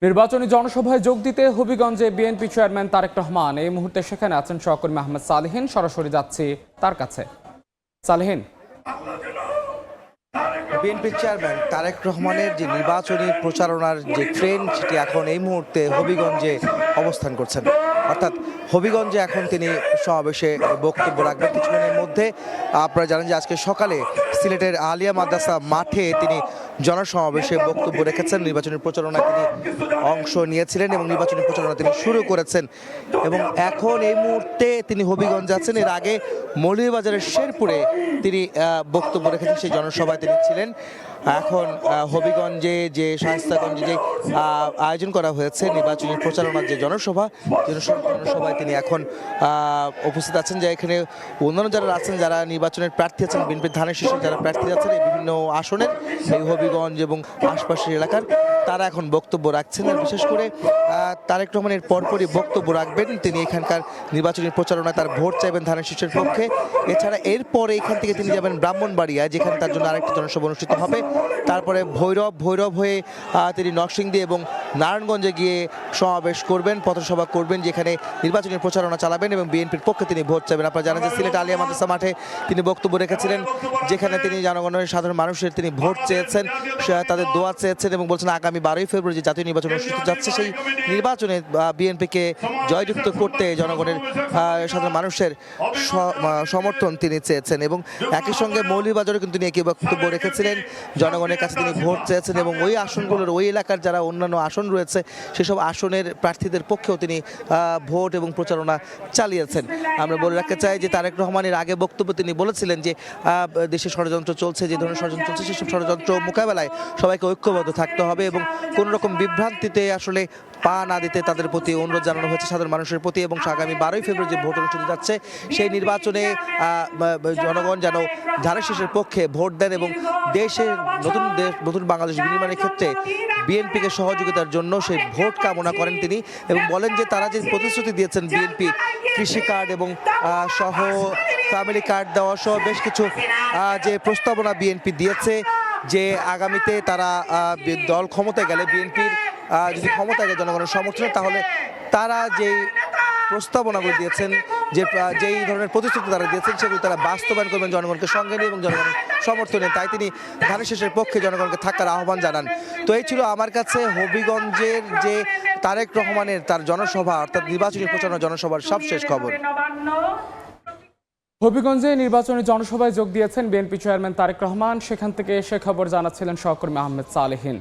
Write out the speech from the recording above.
নির্বাচনী জনসভায় যোগ দিতে হবিগঞ্জে বিএনপি চেয়ারম্যান তারেক রহমান এই মুহূর্তে সেখানে আছেন। সহকর্মী আহমেদ সালেহীন সরাসরি যাচ্ছি তার কাছে। সালেহীন, বিএনপি চেয়ারম্যান তারেক রহমানের যে নির্বাচনী প্রচারণার যে ট্রেন সেটি এখন এই মুহূর্তে হবিগঞ্জে অবস্থান করছেন। অর্থাৎ হবিগঞ্জে এখন তিনি সমাবেশে বক্তব্য রাখবেন কিছুক্ষণের মধ্যে। আপনারা জানেন যে আজকে সকালে সিলেটের আলিয়া মাদ্রাসা মাঠে তিনি জনসমাবেশে বক্তব্য রেখেছেন। নির্বাচনী প্রচারণায় তিনি অংশ নিয়েছিলেন এবং নির্বাচনী প্রচারণা তিনি শুরু করেছেন এবং এখন এই মুহূর্তে তিনি হবিগঞ্জ যাচ্ছেন। এর আগে মৌলভীবাজারের শেরপুরে তিনি বক্তব্য রেখেছেন, সেই জনসভায় তিনি ছিলেন। এখন হবিগঞ্জে যে শায়েস্তাগঞ্জে যে আয়োজন করা হয়েছে নির্বাচনী প্রচারণার যে জনসভায় তিনি এখন উপস্থিত আছেন। যে এখানে অন্যান্য যারা আছেন, যারা নির্বাচনের প্রার্থী আছেন, বিএনপির ধানের শীর্ষে যারা প্রার্থী আছেন এই বিভিন্ন আসনের, এই হবিগঞ্জ এবং আশপাশের এলাকার, তারা এখন বক্তব্য রাখছেন। আর বিশেষ করে তারেক রহমানের পরপরই বক্তব্য রাখবেন তিনি এখানকার নির্বাচনী প্রচারণায় তার ভোট চাইবেন ধানের শীর্ষের পক্ষে। এছাড়া এরপরে এখান থেকে তিনি যাবেন ব্রাহ্মণবাড়িয়া, যেখানে তার জন্য আরেকটি জনসভা অনুষ্ঠিত হবে। তারপরে ভৈরব হয়ে তিনি নরসিংদী এবং নারায়ণগঞ্জে গিয়ে সমাবেশ করবেন, পথসভা করবেন, যেখানে নির্বাচনী প্রচারণা চালাবেন এবং বিএনপির পক্ষে তিনি ভোট চাইবেন। আপনারা জানেন যে সিলেট আলিয়া মাদ্রাসা মাঠে তিনি বক্তব্য রেখেছিলেন, যেখানে তিনি জনগণের সাধারণ মানুষের তিনি ভোট চেয়েছেন, তাদের দোয়া চেয়েছেন এবং বলছেন আগামী 12ই ফেব্রুয়ারি যে জাতীয় নির্বাচন অনুষ্ঠিত যাচ্ছে সেই নির্বাচনে বিএনপিকে জয়যুক্ত করতে জনগণের সাধারণ মানুষের সমর্থন তিনি চেয়েছেন। এবং একই সঙ্গে মৌলভীবাজারে কিন্তু তিনি একই বক্তব্য রেখেছিলেন, জনগণের কাছে তিনি ভোট চেয়েছেন এবং ওই আসনগুলোর, ওই এলাকার যারা অন্যান্য আসন রয়েছে সেসব আসনের প্রার্থীদের পক্ষেও তিনি ভোট এবং প্রচারণা চালিয়েছেন। আমরা বলে রাখতে চাই যে তারেক রহমানের আগে বক্তব্য তিনি বলেছিলেন যে দেশে ষড়যন্ত্র চলছে, যে ধরনের ষড়যন্ত্র চলছে সেসব ষড়যন্ত্র মোকাবেলায় সবাইকে ঐক্যবদ্ধ থাকতে হবে এবং কোনো রকম বিভ্রান্তিতে আসলে পা না দিতে তাদের প্রতি অনুরোধ জানানো হয়েছে সাধারণ মানুষের প্রতি। এবং আগামী 12ই ফেব্রুয়ারি যে ভোট অনুষ্ঠিত যাচ্ছে সেই নির্বাচনে জনগণ যেন ধানের শীর্ষের পক্ষে ভোট দেন এবং দেশের নতুন বাংলাদেশ বিনির্মাণের ক্ষেত্রে বিএনপিকে সহযোগিতার জন্য সেই ভোট কামনা করেন তিনি এবং বলেন যে তারা যে প্রতিশ্রুতি দিয়েছেন, বিএনপি কৃষি কার্ড এবং সহ ফ্যামিলি কার্ড দেওয়া সহ বেশ কিছু যে প্রস্তাবনা বিএনপি দিয়েছে, যে আগামীতে তারা দল ক্ষমতায় গেলে, বিএনপির যদি ক্ষমতায় গেলে জনগণের সমর্থনে, তাহলে তারা যেই প্রস্তাবনাগুলো দিয়েছেন, যেই ধরনের প্রতিশ্রুতি তারা দিয়েছেন সেগুলো তারা বাস্তবায়ন করবেন জনগণকে সঙ্গে নিয়ে এবং জনগণের সমর্থনে। তাই তিনি ধানের শীর্ষের পক্ষে জনগণকে থাকার আহ্বান জানান। তো এই ছিল আমার কাছে হবিগঞ্জের যে তারেক রহমানের তার জনসভা, অর্থাৎ নির্বাচনী প্রচারণা জনসভার সবশেষ খবর। হবিগঞ্জে নির্বাচনী জনসভায় যোগ দিয়েছেন বিএনপি চেয়ারম্যান তারেক রহমান। সেখান থেকে সে খবর জানাচ্ছিলেন সহকর্মী আহমেদ সালেহীন।